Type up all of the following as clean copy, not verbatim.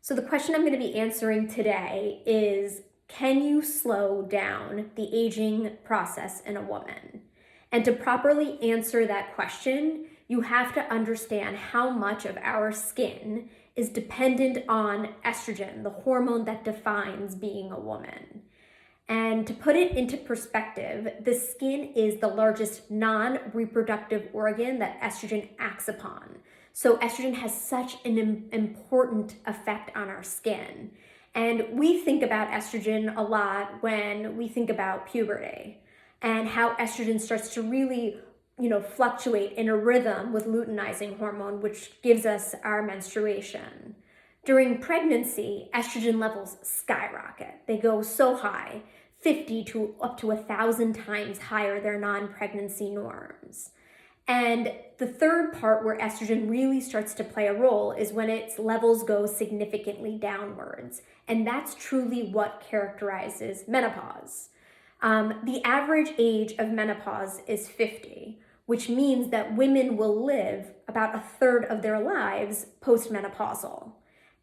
So the question I'm going to be answering today is, can you slow down the aging process in a woman? And to properly answer that question, you have to understand how much of our skin is dependent on estrogen, the hormone that defines being a woman. And to put it into perspective, the skin is the largest non-reproductive organ that estrogen acts upon. So estrogen has such an important effect on our skin. And we think about estrogen a lot when we think about puberty and how estrogen starts to really, fluctuate in a rhythm with luteinizing hormone, which gives us our menstruation. During pregnancy, estrogen levels skyrocket. They go so high, 50 to up to 1,000 times higher than non-pregnancy norms. And the third part where estrogen really starts to play a role is when its levels go significantly downwards. And that's truly what characterizes menopause. The average age of menopause is 50, which means that women will live about a third of their lives post-menopausal.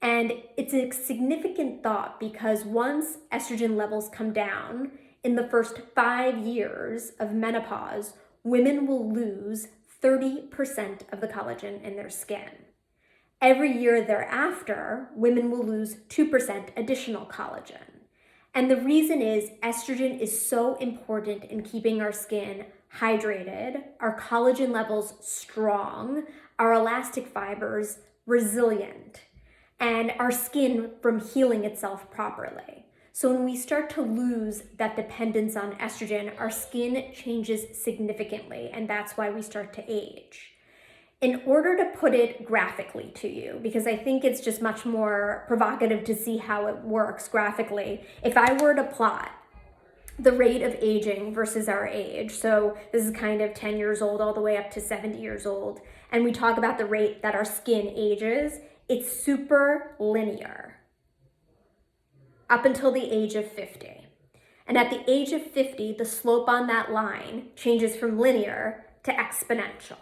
And it's a significant thought because once estrogen levels come down, in the first 5 years of menopause, women will lose 30% of the collagen in their skin. Every year thereafter, women will lose 2% additional collagen. And the reason is estrogen is so important in keeping our skin hydrated, our collagen levels strong, our elastic fibers resilient, and our skin from healing itself properly. So when we start to lose that dependence on estrogen, our skin changes significantly, and that's why we start to age. In order to put it graphically to you, because I think it's just much more provocative to see how it works graphically, if I were to plot the rate of aging versus our age, so this is kind of 10 years old all the way up to 70 years old, and we talk about the rate that our skin ages, it's super linear up until the age of 50. And at the age of 50, the slope on that line changes from linear to exponential.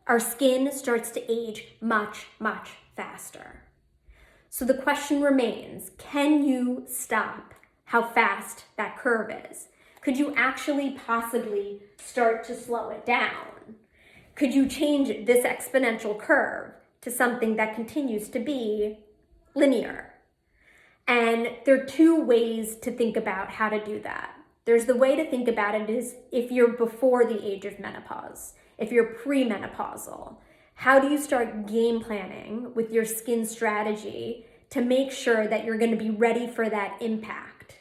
Our skin starts to age much, much faster. So the question remains, can you stop how fast that curve is? Could you actually possibly start to slow it down? Could you change this exponential curve to something that continues to be linear? And there are two ways to think about how to do that. There's the way to think about it is if you're before the age of menopause, if you're premenopausal, how do you start game planning with your skin strategy to make sure that you're going to be ready for that impact?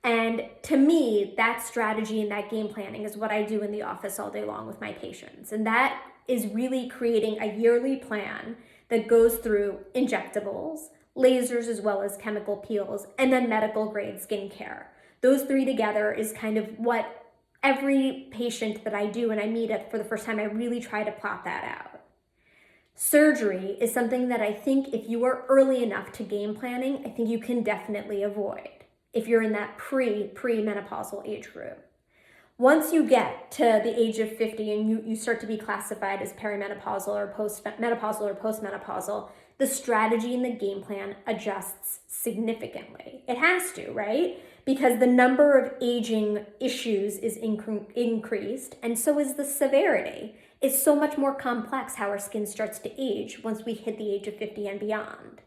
And to me, that strategy and that game planning is what I do in the office all day long with my patients. And that is really creating a yearly plan that goes through injectables, lasers, as well as chemical peels, and then medical grade skincare. Those three together is kind of what every patient that I do and I meet at for the first time, I really try to plot that out. Surgery is something that I think if you are early enough to game planning, I think you can definitely avoid if you're in that pre-menopausal age group. Once you get to the age of 50 and you start to be classified as perimenopausal or postmenopausal or postmenopausal, the strategy and the game plan adjusts significantly. It has to, right? Because the number of aging issues is increased, and so is the severity. It's so much more complex how our skin starts to age once we hit the age of 50 and beyond.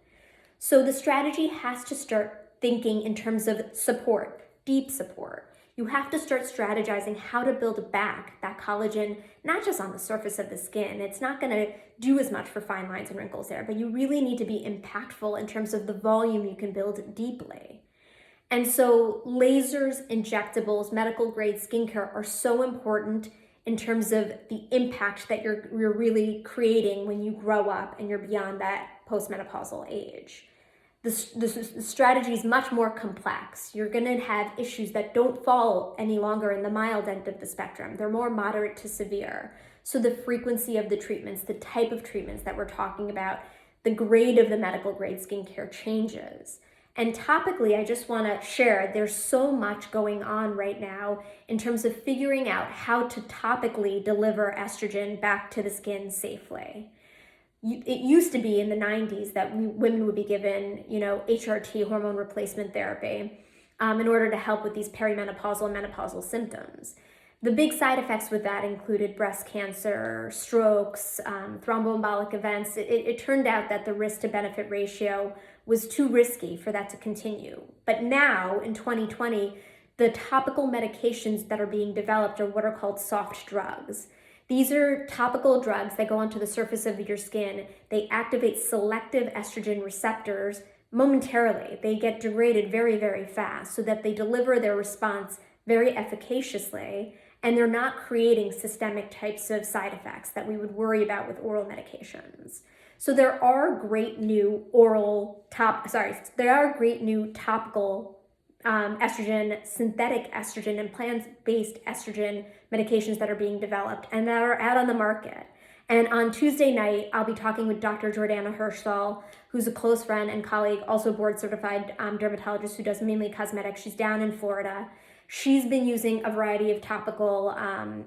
So the strategy has to start thinking in terms of support, deep support. You have to start strategizing how to build back that collagen, not just on the surface of the skin. It's not going to do as much for fine lines and wrinkles there, but you really need to be impactful in terms of the volume you can build deeply. And so lasers, injectables, medical grade skincare are so important in terms of the impact that you're really creating when you grow up and you're beyond that postmenopausal age. The strategy is much more complex. You're going to have issues that don't fall any longer in the mild end of the spectrum. They're more moderate to severe. So the frequency of the treatments, the type of treatments that we're talking about, the grade of the medical grade skincare changes. And topically, I just want to share, there's so much going on right now in terms of figuring out how to topically deliver estrogen back to the skin safely. it used to be in the 90s that women would be given, HRT, hormone replacement therapy, in order to help with these perimenopausal and menopausal symptoms. The big side effects with that included breast cancer, strokes, thromboembolic events. It turned out that the risk to benefit ratio was too risky for that to continue. But now, in 2020, the topical medications that are being developed are what are called soft drugs. These are topical drugs that go onto the surface of your skin. They activate selective estrogen receptors momentarily. They get degraded very, very fast so that they deliver their response very efficaciously, and they're not creating systemic types of side effects that we would worry about with oral medications. So there are great new topical estrogen, synthetic estrogen, and plant-based estrogen medications that are being developed and that are out on the market. And on Tuesday night, I'll be talking with Dr. Jordana Hirschthal, who's a close friend and colleague, also board-certified dermatologist who does mainly cosmetics. She's down in Florida. She's been using a variety of topical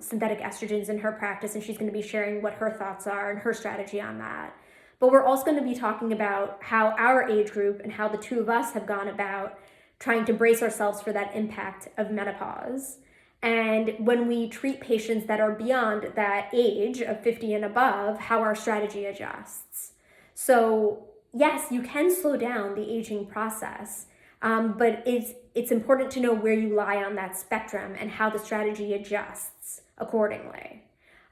synthetic estrogens in her practice, and she's going to be sharing what her thoughts are and her strategy on that. But we're also going to be talking about how our age group and how the two of us have gone about trying to brace ourselves for that impact of menopause. And when we treat patients that are beyond that age of 50 and above, how our strategy adjusts. So yes, you can slow down the aging process, but it's important to know where you lie on that spectrum and how the strategy adjusts accordingly.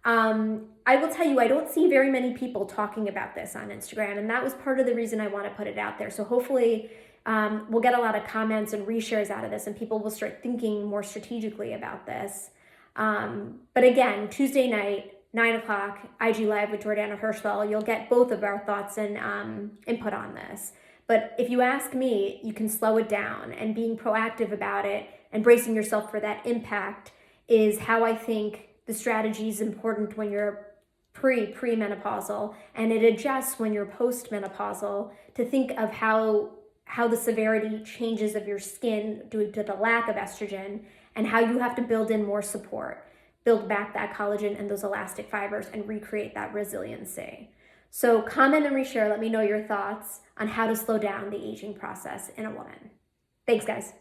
I will tell you, I don't see very many people talking about this on Instagram, and that was part of the reason I want to put it out there. So hopefully we'll get a lot of comments and reshares out of this, and people will start thinking more strategically about this. But again, Tuesday night, 9 o'clock, IG Live with Jordana Hirschthal, you'll get both of our thoughts and input on this. But if you ask me, you can slow it down, and being proactive about it and bracing yourself for that impact is how I think the strategy is important when you're premenopausal, and it adjusts when you're postmenopausal, to think of how the severity changes of your skin due to the lack of estrogen, and how you have to build in more support, build back that collagen and those elastic fibers, and recreate that resiliency. So comment and reshare, let me know your thoughts on how to slow down the aging process in a woman. Thanks, guys.